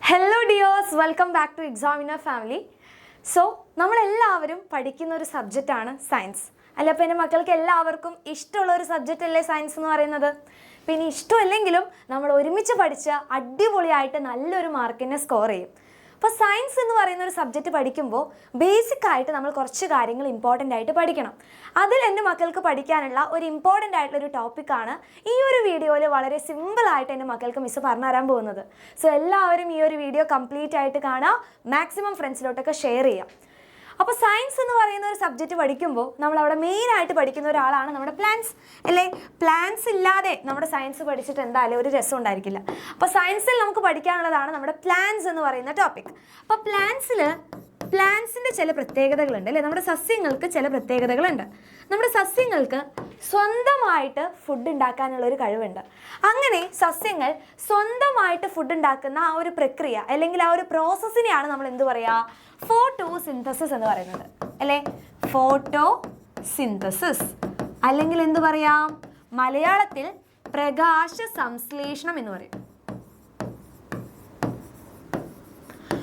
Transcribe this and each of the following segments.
Hello dears, welcome back to Examiner Family. So, നമ്മളെല്ലാവരും പഠിക്കുന്ന ഒരു സബ്ജക്റ്റ് ആണ് സയൻസ്. അല്ല അപ്പോൾ എൻ്റെ മക്കൾക്ക് എല്ലാവർക്കും ഇഷ്ടമുള്ള ഒരു സബ്ജക്റ്റ് അല്ലേ സയൻസ് എന്ന് പറയുന്നത്. പിന്നെ ഇഷ്ടമില്ലെങ്കിലും നമ്മൾ ഒരുമിച്ച് പഠിച്ച് അടിപൊളിയായിട്ട് നല്ലൊരു മാർക്കിനെ സ്കോർ ചെയ്യും. അപ്പോൾ സയൻസ് എന്ന് പറയുന്ന ഒരു സബ്ജക്റ്റ് പഠിക്കുമ്പോൾ ബേസിക് ആയിട്ട് നമ്മൾ കുറച്ച് കാര്യങ്ങൾ ഇമ്പോർട്ടൻ്റ് ആയിട്ട് പഠിക്കണം. അതിൽ എൻ്റെ മക്കൾക്ക് പഠിക്കാനുള്ള ഒരു ഇമ്പോർട്ടൻ്റ് ആയിട്ടുള്ള ഒരു ടോപ്പിക്കാണ് ഈ ഒരു വീഡിയോയിൽ വളരെ സിമ്പിളായിട്ട് എൻ്റെ മക്കൾക്ക് മിസ് പറഞ്ഞു തരാൻ പോകുന്നത്. സോ എല്ലാവരും ഈ ഒരു വീഡിയോ കംപ്ലീറ്റ് ആയിട്ട് കാണുക, മാക്സിമം ഫ്രണ്ട്സിലോട്ടൊക്കെ ഷെയർ ചെയ്യുക. അപ്പോൾ സയൻസ് എന്ന് പറയുന്ന ഒരു സബ്ജക്റ്റ് പഠിക്കുമ്പോൾ നമ്മളവിടെ മെയിനായിട്ട് പഠിക്കുന്ന ഒരാളാണ് നമ്മുടെ പ്ലാന്റ്സ് അല്ലേ. പ്ലാന്റ്സ് ഇല്ലാതെ നമ്മുടെ സയൻസ് പഠിച്ചിട്ട് എന്തായാലും ഒരു രസം ഉണ്ടായിരിക്കില്ല. അപ്പോൾ സയൻസിൽ നമുക്ക് പഠിക്കാനുള്ളതാണ് നമ്മുടെ പ്ലാന്റ്സ് എന്ന് പറയുന്ന ടോപ്പിക്. അപ്പോൾ പ്ലാന്റ്സിൻ്റെ ചില പ്രത്യേകതകളുണ്ട് അല്ലേ. നമ്മുടെ സസ്യങ്ങൾക്ക് ചില പ്രത്യേകതകളുണ്ട്. നമ്മുടെ സസ്യങ്ങൾക്ക് സ്വന്തമായിട്ട് ഫുഡ് ഉണ്ടാക്കാനുള്ള ഒരു കഴിവുണ്ട്. അങ്ങനെ സസ്യങ്ങൾ സ്വന്തമായിട്ട് ഫുഡ് ഉണ്ടാക്കുന്ന ആ ഒരു പ്രക്രിയ അല്ലെങ്കിൽ ആ ഒരു പ്രോസസ്സിനെയാണ് നമ്മൾ എന്ത് പറയുക, ഫോട്ടോസിന്തസിസ് എന്ന് പറയുന്നത് അല്ലേ. ഫോട്ടോസിന്തസിസ് അല്ലെങ്കിൽ എന്ത് പറയാം, മലയാളത്തിൽ പ്രകാശ സംശ്ലേഷണം എന്ന് പറയും.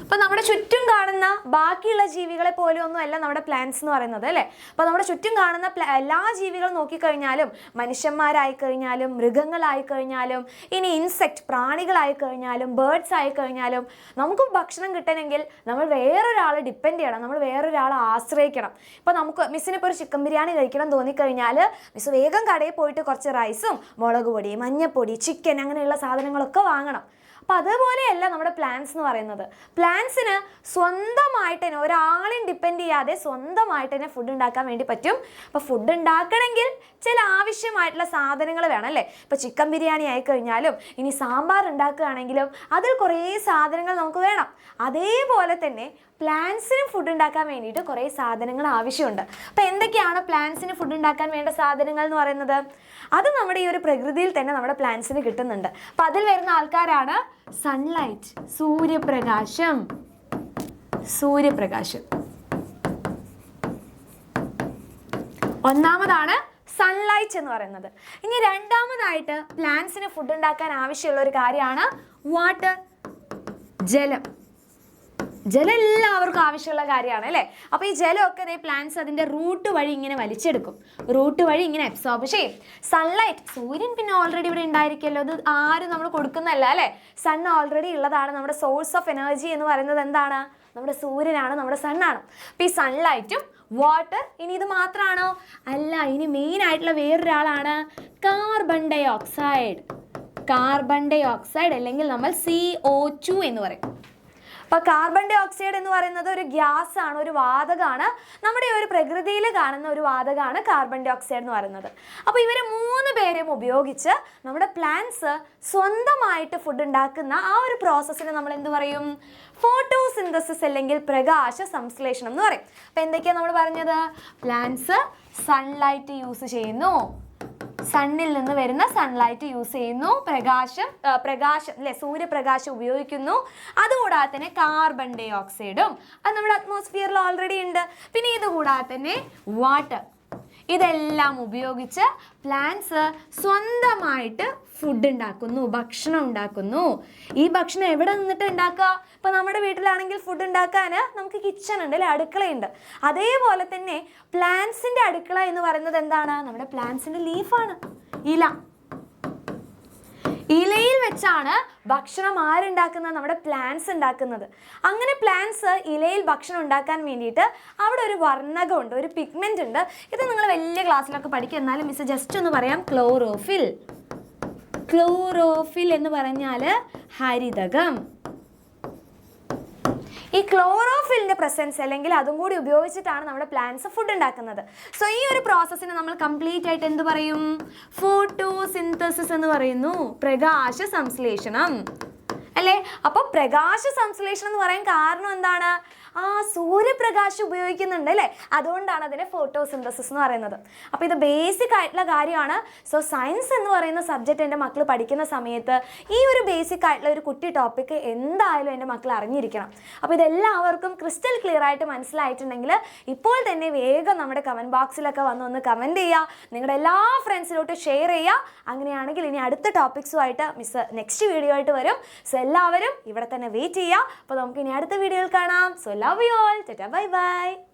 അപ്പോൾ നമ്മുടെ ചുറ്റും കാണുന്ന ബാക്കിയുള്ള ജീവികളെ പോലെ ഒന്നുമല്ല നമ്മുടെ പ്ലാന്റ്സ് എന്ന് പറയുന്നത് അല്ലേ. അപ്പോൾ നമ്മുടെ ചുറ്റും കാണുന്ന എല്ലാ ജീവികളും നോക്കിക്കഴിഞ്ഞാലും, മനുഷ്യന്മാരായി കഴിഞ്ഞാലും മൃഗങ്ങളായി കഴിഞ്ഞാലും ഇനി ഇൻസെക്റ്റ് പ്രാണികളായി കഴിഞ്ഞാലും ബേർഡ്സ് ആയി കഴിഞ്ഞാലും നമുക്ക് ഭക്ഷണം കിട്ടണമെങ്കിൽ നമ്മൾ വേറൊരാളെ ഡിപ്പെൻഡ് ചെയ്യണം, നമ്മൾ വേറൊരാളെ ആശ്രയിക്കണം. ഇപ്പോൾ നമുക്ക് മിസ്സിനിപ്പോൾ ഒരു ചിക്കൻ ബിരിയാണി കഴിക്കണം തോന്നിക്കഴിഞ്ഞാൽ മിസ് വേഗം കടയിൽ പോയിട്ട് കുറച്ച് റൈസും മുളക് പൊടി മഞ്ഞപ്പൊടി ചിക്കൻ അങ്ങനെയുള്ള സാധനങ്ങളൊക്കെ വാങ്ങണം. അപ്പോൾ അതുപോലെയല്ല നമ്മുടെ പ്ലാന്റ്സ് എന്ന് പറയുന്നത്. പ്ലാന്റ്സിന് സ്വന്തമായിട്ട് തന്നെ ഒരാളെയും ഡിപ്പെൻഡ് ചെയ്യാതെ സ്വന്തമായിട്ട് തന്നെ ഫുഡ് ഉണ്ടാക്കാൻ വേണ്ടി പറ്റും. അപ്പോൾ ഫുഡ് ഉണ്ടാക്കണമെങ്കിൽ ചില ആവശ്യമായിട്ടുള്ള സാധനങ്ങൾ വേണം അല്ലേ. ഇപ്പോൾ ചിക്കൻ ബിരിയാണി ആയിക്കഴിഞ്ഞാലും ഇനി സാമ്പാർ ഉണ്ടാക്കുകയാണെങ്കിലും അതിൽ കുറേ സാധനങ്ങൾ നമുക്ക് വേണം. അതേപോലെ തന്നെ പ്ലാന്റ്സിന് ഫുഡ് ഉണ്ടാക്കാൻ വേണ്ടിയിട്ട് കുറേ സാധനങ്ങൾ ആവശ്യമുണ്ട്. അപ്പോൾ എന്തൊക്കെയാണ് പ്ലാന്റ്സിന് ഫുഡ് ഉണ്ടാക്കാൻ വേണ്ട സാധനങ്ങൾ എന്ന് പറയുന്നത്? അത് നമ്മുടെ ഈ ഒരു പ്രകൃതിയിൽ തന്നെ നമ്മുടെ പ്ലാന്റ്സിന് കിട്ടുന്നുണ്ട്. അപ്പോൾ അതിൽ വരുന്ന ആൾക്കാരാണ് സൺലൈറ്റ്, സൂര്യപ്രകാശം. ഒന്നാമതാണ് സൺലൈറ്റ് എന്ന് പറയുന്നത്. ഇനി രണ്ടാമതായിട്ട് പ്ലാന്റ്സിന് ഫുഡ് ഉണ്ടാക്കാൻ ആവശ്യമുള്ള ഒരു കാര്യമാണ് വാട്ടർ, ജലം. ജലം എല്ലാവർക്കും ആവശ്യമുള്ള കാര്യമാണ് അല്ലേ. അപ്പോൾ ഈ ജലമൊക്കെ പ്ലാന്റ്സ് അതിൻ്റെ റൂട്ട് വഴി ഇങ്ങനെ വലിച്ചെടുക്കും, റൂട്ട് വഴി ഇങ്ങനെ അബ്സോർബ് ചെയ്യും. സൺലൈറ്റ്, സൂര്യൻ പിന്നെ ഓൾറെഡി ഇവിടെ ഉണ്ടായിരിക്കുമല്ലോ, അത് ആരും നമ്മൾ കൊടുക്കുന്നതല്ല അല്ലേ. സൺ ഓൾറെഡി ഉള്ളതാണ്. നമ്മുടെ സോഴ്സ് ഓഫ് എനർജി എന്ന് പറയുന്നത് എന്താണ്? നമ്മുടെ സൂര്യനാണ്, നമ്മുടെ സണ്ണാണ്. അപ്പോൾ ഈ സൺലൈറ്റും വാട്ടർ, ഇനി ഇത് മാത്രമാണോ? അല്ല, ഇനി മെയിൻ ആയിട്ടുള്ള വേറൊരാളാണ് carbon dioxide. Carbon dioxide അല്ലെങ്കിൽ നമ്മൾ CO2 എന്ന് പറയും. അപ്പോൾ കാർബൺ ഡൈ ഓക്സൈഡ് എന്ന് പറയുന്നത് ഒരു ഗ്യാസ് ആണ്, ഒരു വാതകമാണ്. നമ്മുടെ ഒരു പ്രകൃതിയിൽ കാണുന്ന ഒരു വാതകമാണ് കാർബൺ ഡൈ ഓക്സൈഡ് എന്ന് പറയുന്നത്. അപ്പോൾ ഇവർ മൂന്ന് പേരും ഉപയോഗിച്ച് നമ്മുടെ പ്ലാന്റ്സ് സ്വന്തമായിട്ട് ഫുഡ് ഉണ്ടാക്കുന്ന ആ ഒരു പ്രോസസ്സിനെ നമ്മൾ എന്ത് പറയും? ഫോട്ടോസിന്തസിസ് അല്ലെങ്കിൽ പ്രകാശ സംശ്ലേഷണം എന്ന് പറയും. അപ്പോൾ എന്തൊക്കെയാണ് നമ്മൾ പറഞ്ഞത്? പ്ലാന്റ്സ് സൺലൈറ്റ് യൂസ് ചെയ്യുന്നു, സണ്ണിൽ നിന്ന് വരുന്ന സൺലൈറ്റ് യൂസ് ചെയ്യുന്നു, പ്രകാശം അല്ലെ സൂര്യപ്രകാശം ഉപയോഗിക്കുന്നു. അതുകൂടാതെ തന്നെ കാർബൺ ഡൈ ഓക്സൈഡും അത് നമ്മുടെ അറ്റ്മോസ്ഫിയറിൽ ഓൾറെഡി ഉണ്ട്. പിന്നെ ഇതുകൂടാതെ തന്നെ വാട്ടർ, ഇതെല്ലാം ഉപയോഗിച്ച് പ്ലാന്റ്സ് സ്വന്തമായിട്ട് ഫുഡ് ഉണ്ടാക്കുന്നു, ഭക്ഷണം ഉണ്ടാക്കുന്നു. ഈ ഭക്ഷണം എവിടെ നിന്നിട്ട് ഉണ്ടാക്കുക? ഇപ്പോൾ നമ്മുടെ വീട്ടിലാണെങ്കിൽ ഫുഡ് ഉണ്ടാക്കാൻ നമുക്ക് കിച്ചൺ ഉണ്ട് അല്ലെ, അടുക്കളയുണ്ട്. അതേപോലെ തന്നെ പ്ലാന്റ്സിൻ്റെ അടുക്കള എന്ന് പറയുന്നത് എന്താണ്? നമ്മുടെ പ്ലാന്റ്സിൻ്റെ ലീഫാണ്, ഇല. ഇലയിൽ വെച്ചാണ് ഭക്ഷണം ആരുണ്ടാക്കുന്നത്? നമ്മുടെ പ്ലാന്റ്സ് ഉണ്ടാക്കുന്നത്. അങ്ങനെ പ്ലാന്റ്സ് ഇലയിൽ ഭക്ഷണം ഉണ്ടാക്കാൻ വേണ്ടിയിട്ട് അവിടെ ഒരു വർണ്ണകമുണ്ട്, ഒരു പിഗ്മെന്റ് ഉണ്ട്. ഇത് നിങ്ങൾ വലിയ ക്ലാസ്സിലൊക്കെ പഠിക്കുക. എന്നാലും മിസ് ജസ്റ്റ് ഒന്ന് പറയാം. ക്ലോറോഫിൽ. ക്ലോറോഫിൽ എന്ന് പറഞ്ഞാൽ ഹരിതകം. ഈ ക്ലോറോഫിലിൻ്റെ പ്രസൻസ് അല്ലെങ്കിൽ അതും കൂടി ഉപയോഗിച്ചിട്ടാണ് നമ്മുടെ പ്ലാന്റ്സ് ഫുഡ് ഉണ്ടാക്കുന്നത്. സോ ഈ ഒരു പ്രോസസ്സിനെ നമ്മൾ കംപ്ലീറ്റ് ആയിട്ട് എന്ത് പറയും? ഫോട്ടോസിന്തസിസ് എന്ന് പറയുന്നു, പ്രകാശ സംശ്ലേഷണം അല്ലേ. അപ്പോൾ പ്രകാശ സംശ്ലേഷണം എന്ന് പറയാൻ കാരണം എന്താണ്? സൂര്യപ്രകാശം ഉപയോഗിക്കുന്നുണ്ട് അല്ലേ, അതുകൊണ്ടാണ് അതിനെ ഫോട്ടോസിന്തസിസ് എന്ന് പറയുന്നത്. അപ്പോൾ ഇത് ബേസിക് ആയിട്ടുള്ള കാര്യമാണ്. സോ സയൻസ് എന്ന് പറയുന്ന സബ്ജക്റ്റ് എൻ്റെ മക്കൾ പഠിക്കുന്ന സമയത്ത് ഈ ഒരു ബേസിക് ആയിട്ടുള്ള ഒരു കുട്ടി ടോപ്പിക്ക് എന്തായാലും എൻ്റെ മക്കൾ അറിഞ്ഞിരിക്കണം. അപ്പോൾ ഇതെല്ലാവർക്കും ക്രിസ്റ്റൽ ക്ലിയർ ആയിട്ട് മനസ്സിലായിട്ടുണ്ടെങ്കിൽ ഇപ്പോൾ തന്നെ വേഗം നമ്മുടെ കമൻറ്റ് ബോക്സിലൊക്കെ ഒന്ന് കമൻറ്റ് ചെയ്യുക, നിങ്ങളുടെ എല്ലാ ഫ്രണ്ട്സിലോട്ട് ഷെയർ ചെയ്യുക. അങ്ങനെയാണെങ്കിൽ ഇനി അടുത്ത ടോപ്പിക്സുമായിട്ട് മിസ് നെക്സ്റ്റ് വീഡിയോ ആയിട്ട് വരും. സോ എല്ലാവരും ഇവിടെ തന്നെ വെയിറ്റ് ചെയ്യുക. അപ്പോൾ നമുക്ക് ഇനി അടുത്ത വീഡിയോയിൽ കാണാം. So love you all. Tata bye bye.